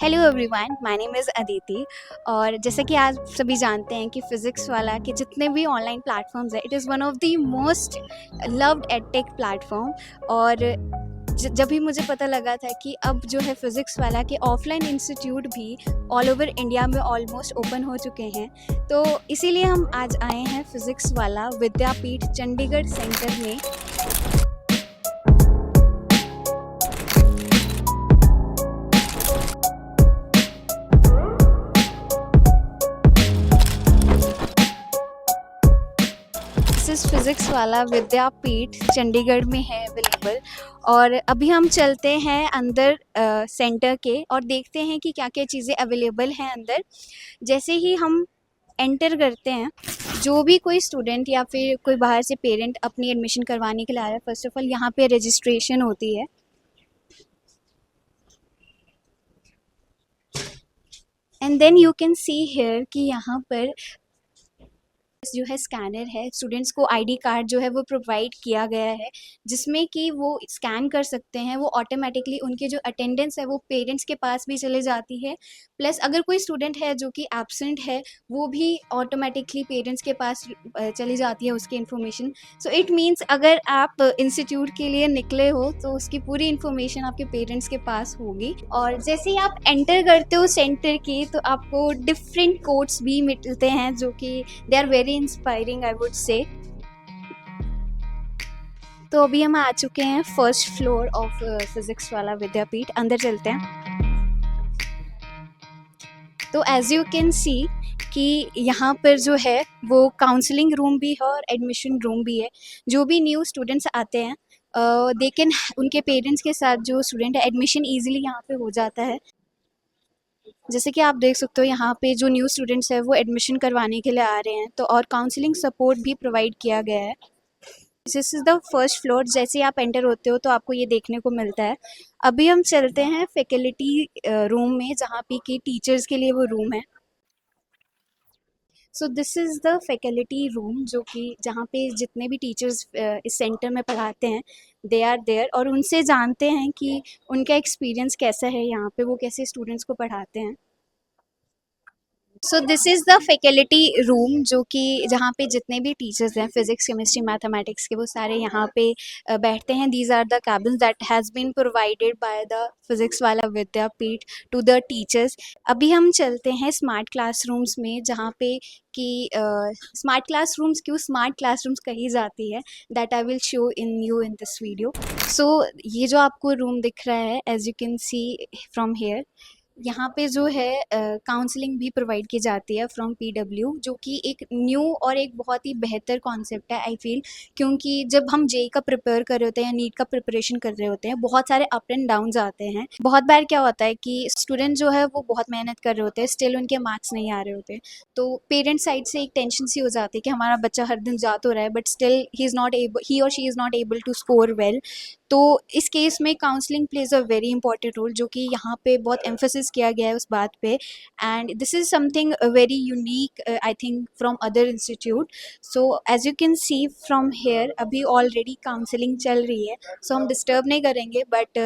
Hello everyone, my name is Aditi. और जैसा कि आप सभी जानते हैं कि फ़िज़िक्स वाला के जितने भी ऑनलाइन प्लेटफॉर्म्स हैं, it is one of the most loved edtech platform. और जब भी मुझे पता लगा था कि अब जो है फ़िज़िक्स वाला के ऑफलाइन इंस्टीट्यूट भी ऑल ओवर इंडिया में ऑलमोस्ट ओपन हो चुके हैं, तो इसीलिए हम आज आए हैं फ़िज़िक्स वाला विद्यापीठ चंडीगढ़ सेंटर में। दिस इज़ फिज़िक्स वाला विद्यापीठ चंडीगढ़ में है अवेलेबल। और अभी हम चलते हैं अंदर सेंटर के और देखते हैं कि क्या क्या चीज़ें अवेलेबल हैं अंदर। जैसे ही हम एंटर करते हैं, जो भी कोई स्टूडेंट या फिर कोई बाहर से पेरेंट अपनी एडमिशन करवाने के लिए आया है, फर्स्ट ऑफ ऑल यहाँ पे रजिस्ट्रेशन होती है। And then you can see here कि यहाँ पर जो है स्कैनर है, स्टूडेंट्स को आईडी कार्ड जो है वो प्रोवाइड किया गया है, जिसमें कि वो स्कैन कर सकते हैं। वो ऑटोमेटिकली उनके जो अटेंडेंस है वो पेरेंट्स के पास भी चले जाती है। प्लस अगर कोई स्टूडेंट है जो कि एब्सेंट है, वो भी ऑटोमेटिकली पेरेंट्स के पास चली जाती है उसकी इन्फॉर्मेशन। सो इट मीन्स अगर आप इंस्टीट्यूट के लिए निकले हो तो उसकी पूरी इन्फॉर्मेशन आपके पेरेंट्स के पास होगी। और जैसे ही आप एंटर करते हो सेंटर की, तो आपको डिफरेंट कोड्स भी मिलते हैं जो कि they are very inspiring, I would say. तो अभी हम आ चुके हैं first floor of physics Wallah विद्यापीठ। अंदर चलते हैं। तो एज यू कैन सी कि यहाँ पर जो है वो काउंसलिंग रूम भी है और एडमिशन रूम भी है। जो भी न्यू स्टूडेंट्स आते हैं, दे कैन उनके पेरेंट्स के साथ जो स्टूडेंट है, एडमिशन ईजिली यहाँ पे हो जाता है। जैसे कि आप देख सकते हो, यहाँ पे जो न्यू स्टूडेंट्स हैं वो एडमिशन करवाने के लिए आ रहे हैं, तो और काउंसलिंग सपोर्ट भी प्रोवाइड किया गया है। This is the first floor. जैसे ही आप एंटर होते हो तो आपको ये देखने को मिलता है। अभी हम चलते हैं फैकल्टी रूम में, जहाँ पे कि टीचर्स के लिए वो रूम है। So this is the faculty room, जो कि जहाँ पे जितने भी टीचर्स इस सेंटर में पढ़ाते हैं, दे आर देयर। और उनसे जानते हैं कि उनका एक्सपीरियंस कैसा है, यहाँ पे वो कैसे स्टूडेंट्स को पढ़ाते हैं। So this is the faculty room, जो कि जहाँ पे जितने भी टीचर्स हैं फिजिक्स, केमिस्ट्री, मैथमेटिक्स के, वो सारे यहाँ पे बैठते हैं। These are the cabins that has been provided by the Physics Wallah Vidyapeeth to the teachers. अभी हम चलते हैं स्मार्ट क्लासरूम्स में, जहाँ पे कि स्मार्ट क्लासरूम्स क्यों स्मार्ट क्लासरूम्स कही जाती है, that I will show in this video. So ये जो आपको रूम दिख रहा है, as you can see from here, यहाँ पे जो है काउंसलिंग भी प्रोवाइड की जाती है फ्रॉम पीडब्ल्यू, जो कि एक न्यू और एक बहुत ही बेहतर कॉन्सेप्ट है, आई फील। क्योंकि जब हम जेई का प्रिपेयर कर रहे होते हैं या नीट का प्रिपरेशन कर रहे होते हैं, बहुत सारे अप एंड डाउन्स आते हैं। बहुत बार क्या होता है कि स्टूडेंट जो है वो बहुत मेहनत कर रहे होते हैं, स्टिल उनके मार्क्स नहीं आ रहे होते। तो पेरेंट्स साइड से एक टेंशन सी हो जाती है कि हमारा बच्चा हर दिन जा तो रहा है, बट स्टिल ही और she is not able to score well. तो इस केस में counselling plays a very important role, जो कि यहाँ पे बहुत एम्फोसिस किया गया है उस बात पे। And this is something very unique, I think, from other institute. So as you can see from here, अभी ऑलरेडी काउंसलिंग चल रही है, सो हम डिस्टर्ब नहीं करेंगे, but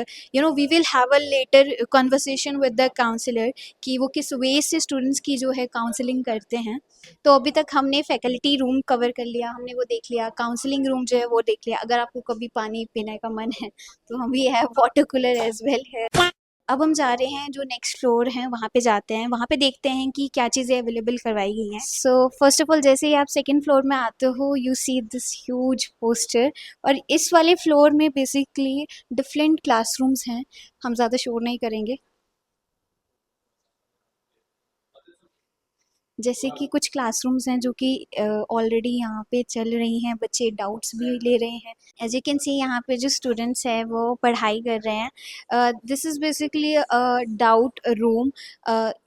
we will have a later conversation with the counsellor कि वो किस वे से स्टूडेंट्स की जो है काउंसलिंग करते हैं। तो अभी तक हमने फैकल्टी रूम कवर कर लिया, हमने वो देख लिया, काउंसलिंग रूम जो है वो देख लिया। अगर आपको कभी पानी पीने का मन है तो हम भी है, वाटर कूलर एज वेल है। अब हम जा रहे हैं जो नेक्स्ट फ्लोर है, वहाँ पे जाते हैं, वहाँ पे देखते हैं कि क्या चीज़ें अवेलेबल करवाई गई हैं। सो फर्स्ट ऑफ ऑल, जैसे ही आप सेकंड फ्लोर में आते हो, you see this huge poster. और इस वाले फ्लोर में बेसिकली डिफरेंट क्लासरूम्स हैं, हम ज़्यादा शोर नहीं करेंगे। जैसे कि कुछ क्लासरूम्स हैं जो कि ऑलरेडी यहाँ पे चल रही हैं, बच्चे डाउट्स भी ले रहे हैं। एज यू कैन सी, यहाँ पे जो स्टूडेंट्स हैं वो पढ़ाई कर रहे हैं। This is basically doubt room,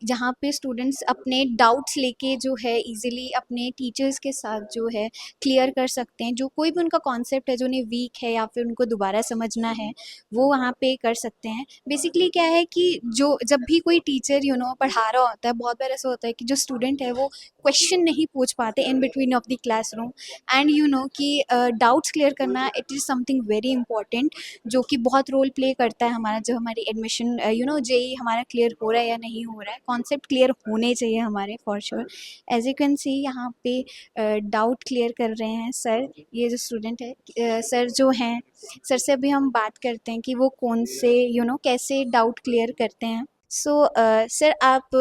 जहाँ पे स्टूडेंट्स अपने डाउट्स लेके जो है इजीली अपने टीचर्स के साथ जो है क्लियर कर सकते हैं। जो कोई भी उनका कॉन्सेप्ट है जो उन्हें वीक है या फिर उनको दोबारा समझना है, वो वहाँ पे कर सकते हैं। बेसिकली क्या है कि जो जब भी कोई टीचर पढ़ा रहा होता है, बहुत बार ऐसा होता है कि जो स्टूडेंट है वो क्वेश्चन नहीं पूछ पाते in between of the classroom. And you know कि डाउट्स क्लियर करना it is something very important, जो कि बहुत रोल प्ले करता है हमारा, जो हमारी एडमिशन जेई हमारा क्लियर हो रहा है या नहीं हो रहा है। कॉन्सेप्ट क्लियर होने चाहिए हमारे for sure. As you can see यहाँ पे डाउट क्लियर कर रहे हैं सर, ये जो स्टूडेंट है सर जो हैं, सर से अभी हम बात करते हैं कि वो कौन से कैसे डाउट क्लियर करते हैं। सो सर आप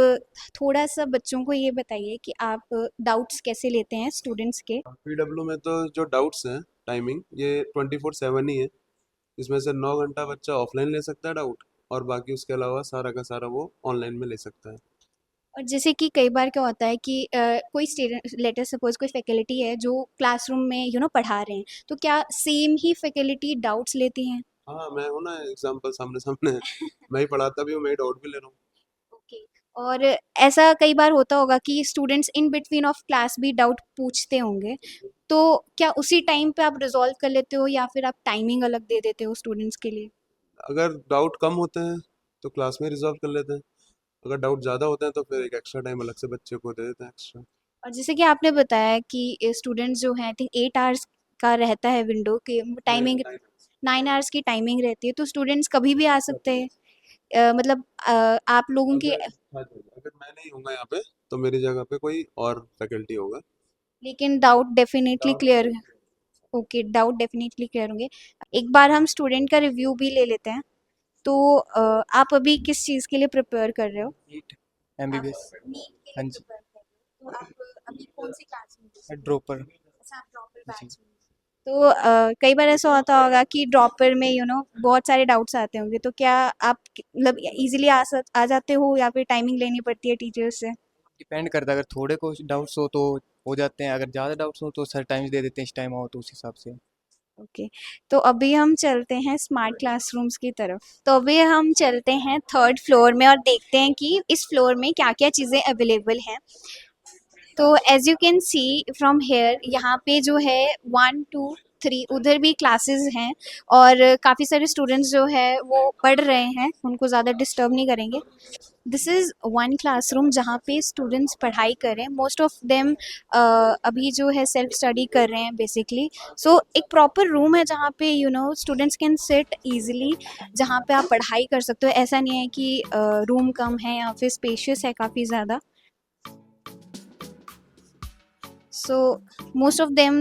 थोड़ा सा बच्चों को ये बताइए कि आप डाउट्स कैसे लेते हैं स्टूडेंट्स के। पीडब्ल्यू में तो जो डाउट्स हैं टाइमिंग ये 24/7 ही है। इसमें से 9 घंटा बच्चा ऑफलाइन ले सकता है डाउट, और बाकी उसके अलावा सारा का सारा वो ऑनलाइन में ले सकता है। और जैसे कि कई बार क्या होता है कि कोई स्टूडेंट, लेटर सपोज कोई फैकल्टी है जो क्लासरूम में पढ़ा रहे हैं, तो क्या सेम ही फैकल्टी डाउट्स लेती हैं? हाँ, मैं हूँ ना एग्जाम्पल सामने सामने है। मैं ही पढ़ाता भी हूँ, मैं ही डाउट भी ले रहा हूँ। ओके। और ऐसा कई बार होता होगा कि students in between of class भी डाउट पूछते होंगे, तो क्या उसी टाइम पे आप रिजॉल्व कर लेते हो या फिर आप टाइमिंग अलग दे देते हो स्टूडेंट्स के लिए? अगर डाउट कम होते हैं तो क्लास में रिजॉल्व कर लेते हैं। अगर डाउट ज़्यादा होते हैं तो फिर एक एक्स्ट्रा टाइम अलग से बच्चे को दे देते हैं एक्स्ट्रा। और जैसे कि आपने बताया कि स्टूडेंट्स जो हैं आई थिंक 8 आवर्स का रहता है विंडो की नहीं, टाइमिंग, 9 आवर्स की टाइमिंग रहती है, तो स्टूडेंट्स कभी भी आ सकते हैं। मतलब आप लोगों की, अगर हाँ जी, अगर मैं नहीं हूँगा यहाँ पे तो मेरी जगह पे कोई और फैकल्टी होगा। लेकिन doubt definitely doubt clear, okay doubt definitely clear होंगे। एक बार हम स्टूडेंट का रिव्यू भी ले लेते हैं। तो आप अभी किस चीज़ के लिए प्रिपेयर कर रहे हो? नीट आप एमबीबीएस। नीट के लिए हाँ जी। प्रिपेयर कर रहे हो, तो आप अभी कौन सी क्लास में हो? ड्रॉपर। अच्छा, आप ड्रॉपर जी। बैच में हो। तो कई बार ऐसा होता होगा कि ड्रॉपर में बहुत सारे डाउट्स आते होंगे, तो क्या आप मतलब इजीली आ जाते हो या फिर टाइमिंग लेनी पड़ती है टीचर से? डिपेंड करता है, अगर थोड़े को डाउट्स हो जाते हैं, अगर ज़्यादा डाउट्स हो तो सर टाइम्स दे देते हैं, इस टाइम आओ तो उस हिसाब से। ओके। तो अभी हम चलते हैं स्मार्ट क्लासरूम्स की तरफ। तो अभी हम चलते हैं थर्ड फ्लोर में और देखते हैं कि इस फ्लोर में क्या क्या चीज़ें अवेलेबल हैं। तो as you can see from here, यहाँ पे जो है 1 2 3 उधर भी क्लासेस हैं, और काफ़ी सारे स्टूडेंट्स जो है वो पढ़ रहे हैं, उनको ज़्यादा डिस्टर्ब नहीं करेंगे। दिस इज़ वन क्लासरूम जहाँ पे स्टूडेंट्स पढ़ाई कर रहे हैं, मोस्ट ऑफ देम अभी जो है सेल्फ स्टडी कर रहे हैं बेसिकली। सो एक प्रॉपर रूम है जहाँ पे स्टूडेंट्स कैन सिट ईजिली, जहाँ पे आप पढ़ाई कर सकते हो। ऐसा नहीं है कि रूम कम है या फिर स्पेशियस है काफ़ी ज़्यादा। So most of them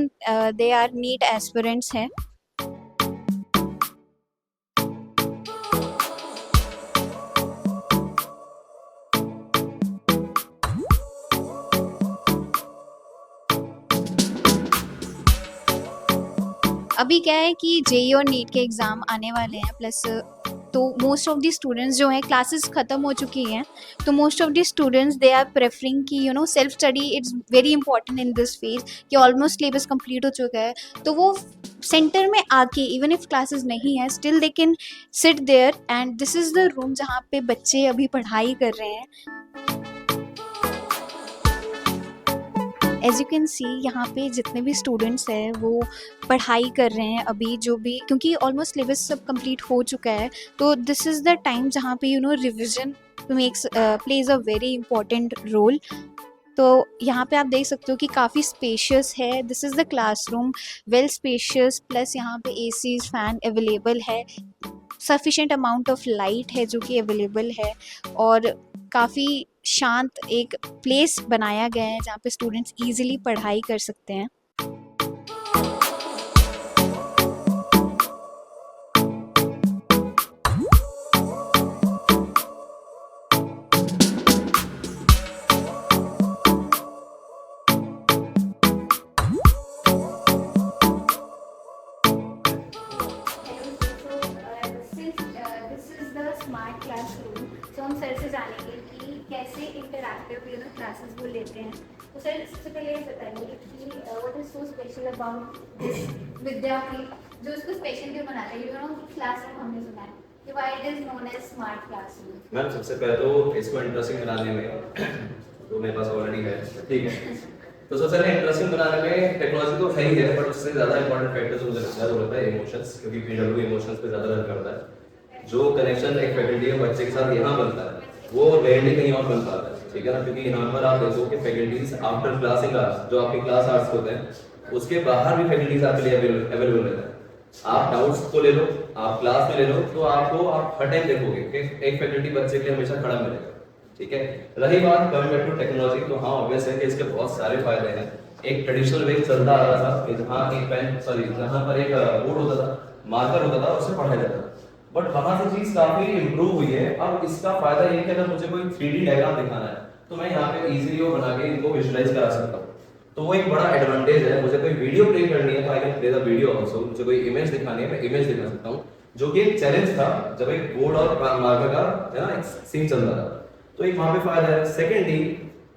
they are NEET aspirants हैं। अभी क्या है कि जेई और नीट के एग्ज़ाम आने वाले हैं, प्लस तो मोस्ट ऑफ द स्टूडेंट्स जो हैं, क्लासेस ख़त्म हो चुकी हैं, तो most of the students they are preferring कि self study it's very important in this phase, कि ऑलमोस्ट सिलेबस कंप्लीट हो चुका है, तो वो सेंटर में आके इवन इफ क्लासेस नहीं है still they can sit there, and this is the room जहाँ पे बच्चे अभी पढ़ाई कर रहे हैं। एज यू कैन सी यहाँ पे जितने भी स्टूडेंट्स हैं वो पढ़ाई कर रहे हैं अभी, जो भी, क्योंकि ऑलमोस्ट सिलेबस सब कंप्लीट हो चुका है, तो दिस इज़ द टाइम जहाँ पे revision makes plays a very important role. तो यहाँ पे आप देख सकते हो कि काफ़ी स्पेशियस है। This is the classroom, well spacious, plus यहाँ पे एसीज फैन अवेलेबल है, सफिशेंट अमाउंट ऑफ लाइट है जो कि अवेलेबल है, और काफ़ी शांत एक प्लेस बनाया गया है जहाँ पे स्टूडेंट्स इजीली पढ़ाई कर सकते हैं। स्मार्ट क्लासरूम, तो हम सर से जानेंगे कि कैसे इंटरैक्टिव क्लासेस वो लेते हैं। तो सर सबसे पहले ये बताइए कि what is so special about this विद्यापीठ, जो इसको स्पेशल क्यों बनाता है? क्लासरूम हमने सुना है कि why it is known as smart classroom. Ma'am सबसे पहले तो इसको इंटरेस्टिंग बनाने में तो मेरे पास ऑलरेडी है, ठीक है। तो सबसे पहले इंटरेस्टिंग बनाने में टेक्नोलॉजी तो है ही है, बट उससे ज़्यादा इंपॉर्टेंट फैक्टर्स मुझे लगता है जो होता है इमोशंस, क्योंकि पीडब्ल्यू इमोशंस पे ज़्यादा रन करता है। जो कनेक्शन एक फैकल्टी के बच्चे के साथ यहाँ बनता है वो रेयरली कहीं और बन पाता है। ठीक है ना, क्योंकि यहाँ पर आप देखो कि फैकल्टीज आफ्टर क्लासिंग आवर्स, जो आपके क्लास आवर्स होते हैं उसके बाहर भी फैकल्टीज आपके लिए अवेलेबल रहते हैं। आप डाउट्स को ले लो, आप क्लास में ले लो, तो आपको आप हर टाइम देखोगे कि एक फैकल्टी बच्चे के लिए हमेशा खड़ा मिलेगा। ठीक है, रही बात कमिंग बैक टू टेक्नोलॉजी, तो हाँ ऑब्वियस है कि इसके बहुत सारे फायदे हैं। एक ट्रेडिशनल वे चलता आ रहा था कि जहाँ एक पेन जहाँ पर एक बोर्ड होता था, मार्कर होता था, उससे पढ़ाया जाता था, बट वहां से चीज काफी इंप्रूव हुई है। अब इसका फायदा ये है कि अगर मुझे कोई 3D डायग्राम दिखाना है तो मैं यहाँ पे इजीली वो बना के इनको विजुअलाइज करा सकता हूँ, तो वो एक बड़ा एडवांटेज है। मुझे कोई वीडियो प्ले करनी है तो I can play the video also, मुझे कोई इमेज दिखानी है मैं इमेज दिखा सकता हूँ, जो कि एक चैलेंज था जब एक बोर्ड और मार्कर का है ना एक सीन चल रहा था, तो एक वहां पे फायदा है। सेकेंडली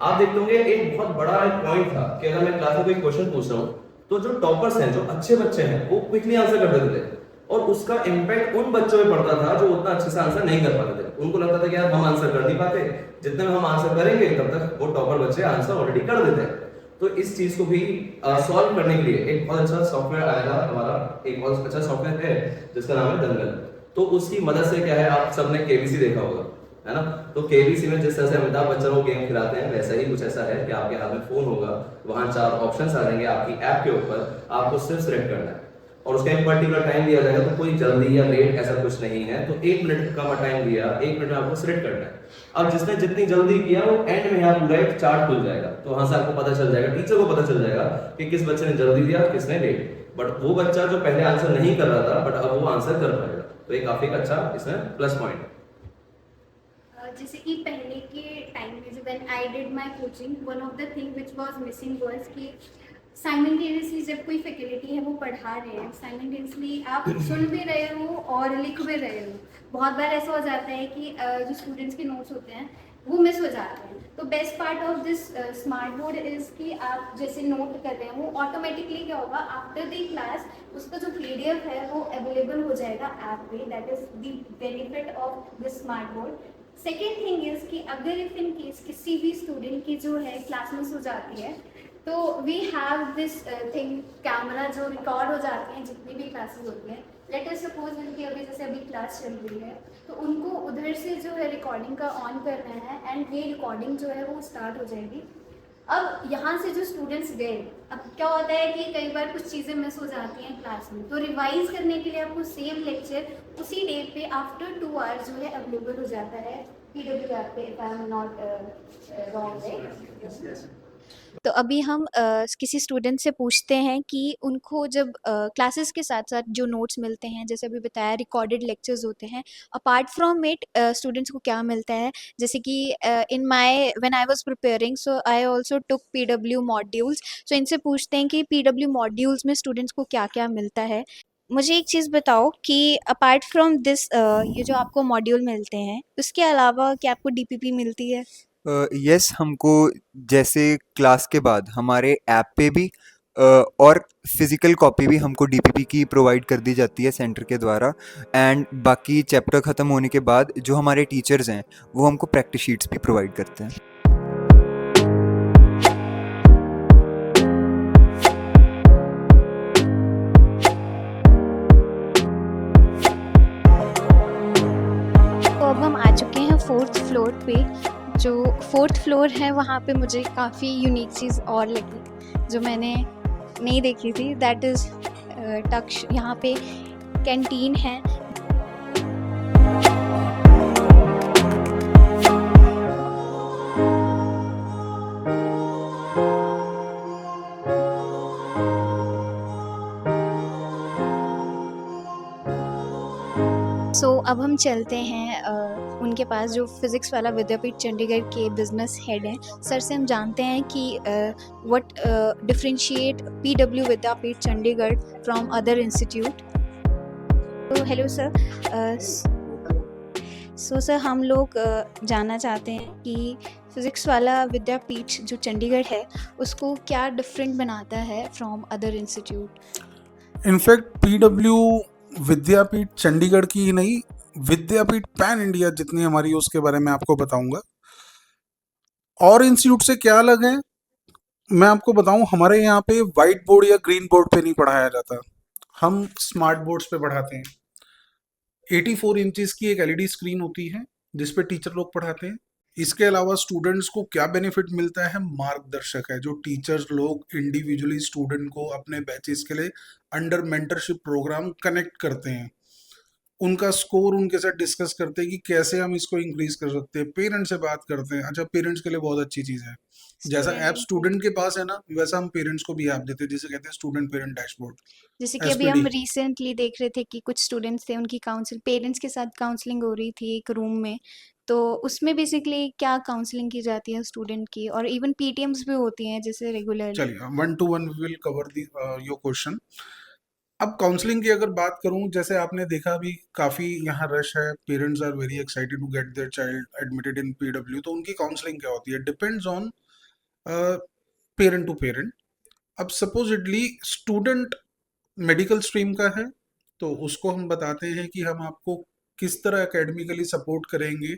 आप देखते होंगे एक बहुत बड़ा पॉइंट था कि अगर मैं क्लास में कोई क्वेश्चन पूछ रहा हूँ तो जो टॉपर्स हैं, जो अच्छे बच्चे हैं, वो क्विकली आंसर कर देते थे, और उसका इम्पैक्ट उन बच्चों पे पड़ता था जो उतना अच्छे से आंसर नहीं कर पाते थे। उनको लगता था कि यार हम आंसर कर नहीं पाते, जितने में हम आंसर करेंगे तब तक वो टॉपर बच्चे आंसर ऑलरेडी कर देते हैं। तो इस चीज को भी सॉल्व करने के लिए एक बहुत अच्छा सॉफ्टवेयर आया था हमारा, एक बहुत अच्छा सॉफ्टवेयर है जिसका नाम है दंगल। तो उसकी मदद से क्या है, आप सबने केबीसी देखा होगा है ना, तो केबीसी में जिस तरह से अमिताभ बच्चन को गेम खिलाते हैं वैसा ही कुछ ऐसा है कि आपके हाथ में फोन होगा, वहां 4 ऑप्शंस आ जाएंगे आपकी ऐप के ऊपर, आपको सिर्फ सिलेक्ट करना है और उसका एक पर्टिकुलर टाइम दिया जाएगा, तो कोई जल्दी या लेट ऐसा कुछ नहीं है। तो 1 मिनट का टाइम दिया, 1 मिनट में आपको सिलेक्ट करना है। अब जिसने जितनी जल्दी किया वो एंड में यहाँ पूरा एक चार्ट खुल जाएगा, तो वहां से आपको पता चल जाएगा, टीचर को पता चल जाएगा कि किस बच्चे ने जल्दी दिया किसने लेट। बट वो बच्चा जो पहले आंसर नहीं कर रहा था बट अब वो आंसर कर पाएगा, तो एक काफी अच्छा इसमें प्लस पॉइंट है। जैसे कि पहले के टाइम में when I did my coaching, one of the thing which was missing was कि साइमल्टेनियसली जब कोई फैकल्टी है वो पढ़ा रहे हैं, साइमल्टेनियसली आप सुन भी रहे हो और लिख भी रहे हो। बहुत बार ऐसा हो जाता है कि जो स्टूडेंट्स के नोट्स होते हैं वो मिस हो जाते हैं। तो best part of this smart board is कि आप जैसे नोट कर रहे हैं वो ऑटोमेटिकली क्या होगा, आफ्टर द क्लास उसका जो PDF है वो अवेलेबल हो जाएगा ऐप पे। That is the benefit of this smart board. Second thing is कि अगर इफ इन केस किसी भी स्टूडेंट की जो है क्लास मिस हो जाती है तो we have this thing, camera जो रिकॉर्ड हो जाते हैं जितनी भी क्लासेस होती हैं। लेट अस सपोज उनकी अभी जैसे अभी क्लास चल रही है तो उनको उधर से जो है रिकॉर्डिंग का ऑन करना है एंड ये रिकॉर्डिंग जो है वो स्टार्ट हो जाएगी। अब यहाँ से जो स्टूडेंट्स गए, अब क्या होता है कि कई बार कुछ चीज़ें मिस हो जाती हैं क्लास में, तो रिवाइज करने के लिए आपको सेम लेक्चर उसी डे पे आफ्टर 2 आवर्स जो है अवेलेबल हो जाता है PW ऐप पे, if I am not wrong right. तो अभी हम किसी स्टूडेंट से पूछते हैं कि उनको जब क्लासेस के साथ साथ जो नोट्स मिलते हैं, जैसे अभी बताया रिकॉर्डेड लेक्चर्स होते हैं, अपार्ट फ्रॉम इट स्टूडेंट्स को क्या मिलता है। जैसे कि in my when I was preparing, so I also took PW modules. So इनसे पूछते हैं कि PW मॉड्यूल्स में स्टूडेंट्स को क्या क्या मिलता है। मुझे एक चीज़ बताओ कि अपार्ट फ्रॉम दिस ये जो आपको मॉड्यूल मिलते हैं उसके अलावा क्या आपको DPP मिलती है? यस, हमको जैसे क्लास के बाद हमारे ऐप पे भी और फिज़िकल कॉपी भी हमको DPP की प्रोवाइड कर दी जाती है सेंटर के द्वारा। एंड बाकी चैप्टर ख़त्म होने के बाद जो हमारे टीचर्स हैं वो हमको प्रैक्टिस शीट्स भी प्रोवाइड करते हैं। तो अब हम आ चुके हैं 4th फ्लोर पे। जो 4th फ्लोर है वहाँ पे मुझे काफ़ी यूनिक चीज़ और लगी जो मैंने नहीं देखी थी, दैट इज़ टक्स। यहाँ पे कैंटीन है। सो अब हम चलते हैं उनके पास जो फिज़िक्स वाला विद्यापीठ चंडीगढ़ के बिजनेस हेड हैं। सर से हम जानते हैं कि what differentiate PW Vidyapeeth Chandigarh from other institute. तो हेलो सर। सो सर हम लोग जानना चाहते हैं कि फिज़िक्स वाला विद्यापीठ जो चंडीगढ़ है उसको क्या डिफरेंट बनाता है from other institute. In fact PW Vidyapeeth Chandigarh की ही नहीं, विद्यापीठ पैन इंडिया जितनी हमारी है उसके बारे में आपको बताऊंगा। और इंस्टीट्यूट से क्या अलग है मैं आपको बताऊं। हमारे यहाँ पे वाइट बोर्ड या ग्रीन बोर्ड पे नहीं पढ़ाया जाता, हम स्मार्ट बोर्ड्स पे पढ़ाते हैं। 84 इंचेस की एक LED स्क्रीन होती है जिसपे टीचर लोग पढ़ाते हैं। इसके अलावा स्टूडेंट्स को क्या बेनिफिट मिलता है? मार्गदर्शक है, जो टीचर्स लोग इंडिविजुअली स्टूडेंट को अपने बैचेस के लिए अंडर मेंटरशिप प्रोग्राम कनेक्ट करते हैं, उनका स्कोर उनके साथ डिस्कस करते हैं कि कैसे हम इसको इंक्रीज कर सकते हैं, पेरेंट्स से बात करते हैं। अच्छा, पेरेंट्स के लिए बहुत अच्छी चीज़ है, जैसा ऐप स्टूडेंट स्टूडेंट के पास है ना, वैसा हम पेरेंट्स को भी ऐप देते हैं, जिसे कहते हैं स्टूडेंट पेरेंट डैशबोर्ड, जैसे कि अभी हम एसपीडी। रिसेंटली देख रहे थे कि कुछ स्टूडेंट्स थे, उनकी काउंसिल पेरेंट्स के साथ काउंसलिंग हो रही थी एक रूम में। तो उसमें बेसिकली क्या काउंसलिंग की जाती है स्टूडेंट की, और इवन पीटीएम्स भी होती हैं जैसे रेगुलरली। चलिए, 1 to 1 will cover the your question. अब काउंसलिंग की अगर बात करूं, जैसे आपने देखा अभी काफ़ी यहाँ रश है, parents are very excited to get their child admitted in PW, तो उनकी काउंसलिंग क्या होती है? Depends on parent to parent. अब सपोजिटली स्टूडेंट मेडिकल स्ट्रीम का है, तो उसको हम बताते हैं कि हम आपको किस तरह एकेडमिकली सपोर्ट करेंगे,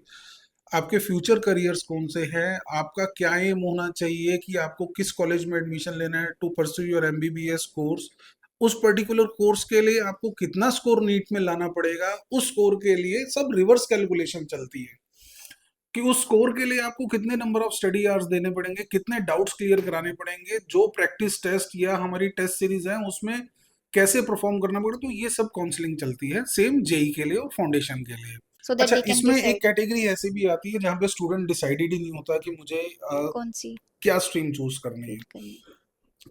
आपके फ्यूचर करियर्स कौन से हैं, आपका क्या एम होना चाहिए कि आपको किस कॉलेज में एडमिशन लेना है to pursue your MBBS course, उस पर्टिकुलर कोर्स के लिए आपको कितना स्कोर नीट में लाना पड़ेगा, उस स्कोर के लिए सब रिवर्स कैलकुलेशन चलती है कि उस स्कोर के लिए आपको कितने नंबर ऑफ स्टडी आवर्स देने पड़ेंगे, कितने डाउट्स क्लियर कराने पड़ेंगे, जो प्रैक्टिस टेस्ट या हमारी टेस्ट सीरीज है उसमें कैसे परफॉर्म करना पड़ेगा, तो ये सब काउंसलिंग चलती है, सेम जेई के लिए और फाउंडेशन के लिए। सो दैट अच्छा, दे कैन इसमें एक डिसाइड कैटेगरी ऐसी भी आती है जहाँ पे स्टूडेंट डिसाइडेड ही नहीं होता कि मुझे कौन सी क्या स्ट्रीम चूज करनी है, फीड करनी है।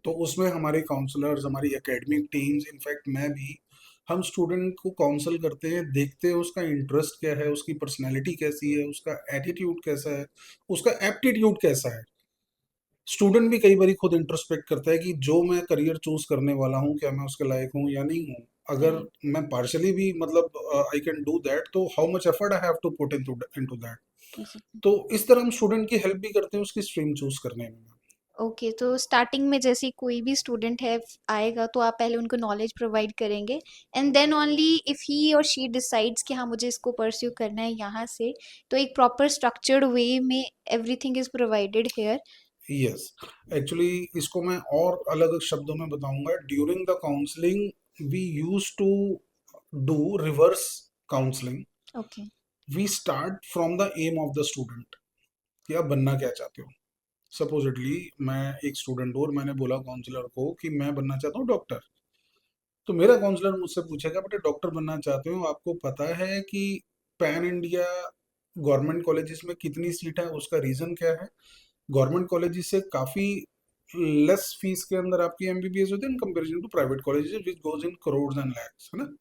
तो उसमें हमारे काउंसलर्स, हमारी एकेडमिक टीम्स, इनफैक्ट मैं भी, हम स्टूडेंट को काउंसल करते हैं, देखते हैं उसका इंटरेस्ट क्या है, उसकी पर्सनैलिटी कैसी है, उसका एटीट्यूड कैसा है, उसका एप्टीट्यूड कैसा है। स्टूडेंट भी कई बार खुद इंट्रोस्पेक्ट करता है कि जो मैं करियर चूज करने वाला हूँ, क्या मैं उसके लायक हूँ या नहीं हूँ। अगर राइट। मैं पार्शली भी मतलब आई कैन डू दैट, तो how much effort I have to put into that. तो इस तरह हम स्टूडेंट की हेल्प भी करते हैं उसकी स्ट्रीम चूज करने में। ओके, तो स्टार्टिंग में जैसे कोई भी स्टूडेंट है आएगा, तो आप पहले उनको नॉलेज प्रोवाइड करेंगे, and then only if he और शी डिसाइड्स कि हाँ मुझे इसको परस्यू करना है यहाँ से, तो एक प्रॉपर स्ट्रक्चर्ड वे में everything is provided here. Yes, actually इसको मैं और अलग शब्दों में बताऊंगा। During the counselling we use to do reverse counselling. Okay. We start from the aim of the student कि आप बनना क्या चाहते हो। सपोजिटली मैं एक स्टूडेंट हूँ और मैंने बोला काउंसलर को कि मैं बनना चाहता हूँ डॉक्टर, तो मेरा काउंसलर मुझसे पूछेगा, बेटे डॉक्टर बनना चाहते हो, आपको पता है कि पैन इंडिया गवर्नमेंट कॉलेजेस में कितनी सीट है, उसका रीजन क्या है? गवर्नमेंट कॉलेजेस से काफी लेस फीस के अंदर आपकी एमबीबीएस होती है in comparison to private colleges which goes in crore and lakhs, है ना।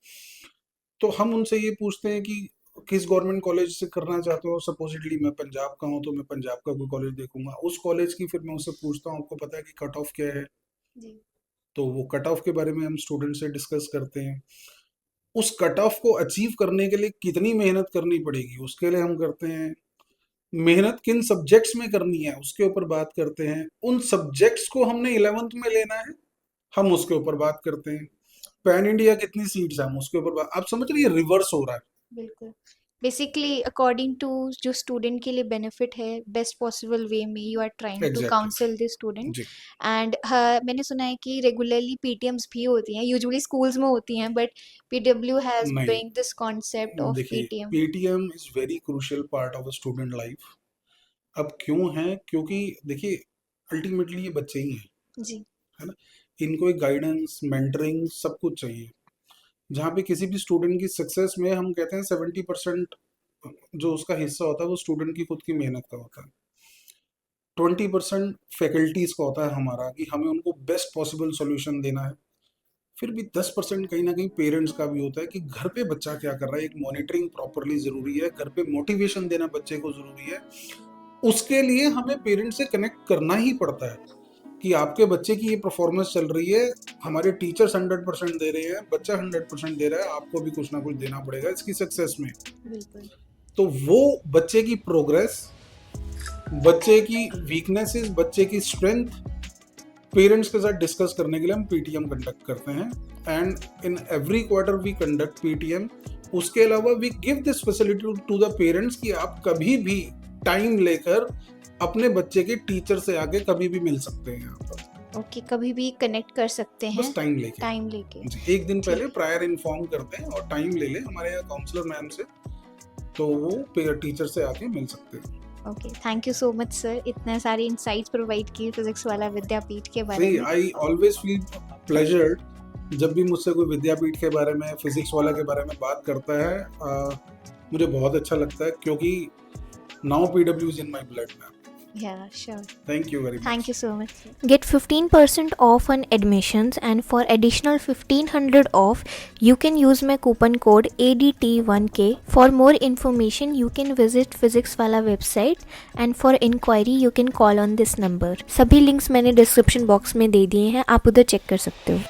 तो हम उनसे ये पूछते हैं कि किस गवर्नमेंट कॉलेज से करना चाहते हो। सपोजिटली मैं पंजाब का हूँ, तो मैं पंजाब का कोई कॉलेज देखूंगा, उस कॉलेज की फिर मैं उससे पूछता हूँ आपको पता है कि कट ऑफ क्या है, जी। तो वो कट ऑफ के बारे में हम स्टूडेंट से डिस्कस करते हैं। उस कट ऑफ को अचीव करने के लिए कितनी मेहनत करनी पड़ेगी उसके लिए हम करते हैं। मेहनत किन सब्जेक्ट्स में करनी है उसके ऊपर बात करते हैं। उन सब्जेक्ट्स को हमने 11th में लेना है, हम उसके ऊपर बात करते हैं। पैन इंडिया कितनी सीट्स है, हम उसके ऊपर बात, आप समझ रही है, रिवर्स हो रहा है। बिल्कुल। बेसिकली अकॉर्डिंग टू जो स्टूडेंट के लिए बेनिफिट है, बेस्ट पॉसिबल वे में you are trying to exactly counsel the student. जी। एंड मैंने सुना है कि रेगुलरली पीटीएम्स भी होती हैं, यूजुअली स्कूल्स में होती हैं, बट पीडब्ल्यू हैज नहीं, ब्रिंग दिस कॉन्सेप्ट ऑफ देखिए, PTM. Paytm is very crucial part of a student life. अब क्यों है? क्योंकि देखिए, अल्टीमेटली ये बच्चे ही हैं, जी। है ना। इनको एक गाइडेंस, मेंटरिंग, सब कुछ चाहिए। जहाँ पे किसी भी स्टूडेंट की सक्सेस में हम कहते हैं 70% जो उसका हिस्सा होता है वो स्टूडेंट की खुद की मेहनत का होता है। 20% फैकल्टीज का होता है हमारा कि हमें उनको बेस्ट पॉसिबल सॉल्यूशन देना है। फिर भी 10% कहीं ना कहीं पेरेंट्स का भी होता है कि घर पे बच्चा क्या कर रहा है, एक मॉनिटरिंग प्रॉपरली जरूरी है, घर पे मोटिवेशन देना बच्चे को जरूरी है। उसके लिए हमें पेरेंट्स से कनेक्ट करना ही पड़ता है कि आपके बच्चे की ये परफॉर्मेंस चल रही है, हमारे टीचर्स 100% दे रहे हैं, बच्चा 100% दे रहा है, आपको भी कुछ ना कुछ देना पड़ेगा इसकी सक्सेस में। बिल्कुल। तो वो बच्चे की प्रोग्रेस, बच्चे की वीकनेसेस, बच्चे की स्ट्रेंथ पेरेंट्स के साथ डिस्कस करने के लिए हम पीटीएम कंडक्ट करते हैं। And in every quarter we conduct PTM. उसके अलावा we give this facility to the parents कि आप कभी भी टाइम लेकर अपने बच्चे के टीचर से आके कभी भी मिल सकते हैं यहाँ पर। ओके, कभी भी कनेक्ट कर सकते हैं बस टाइम लेके, टाइम लेके। जी, एक दिन पहले ठीक। प्रायर इन्फॉर्म करते हैं और टाइम ले ले हमारे यहाँ काउंसलर मैम से, तो वो टीचर से आके मिल सकते हैं। Okay, thank you so much sir, इतने सारे इंसाइट्स प्रोवाइड किए फिजिक्स वाला विद्यापीठ के बारे See, में। I always feel pleasured जब भी मुझसे कोई विद्यापीठ के बारे में, फिजिक्स वाला के बारे में बात करता है, मुझे बहुत अच्छा लगता है क्योंकि now PW is in my blood, ma'am. Yeah sure, Thank you very much. Thank you so much sir. Get 15% off on admissions, and for additional 1500 off you can use my coupon code ADT1K. For more information you can visit physics wala website, and for inquiry you can call on this number. सभी links मैंने description box में दे दिए हैं, आप उधर check कर सकते हो।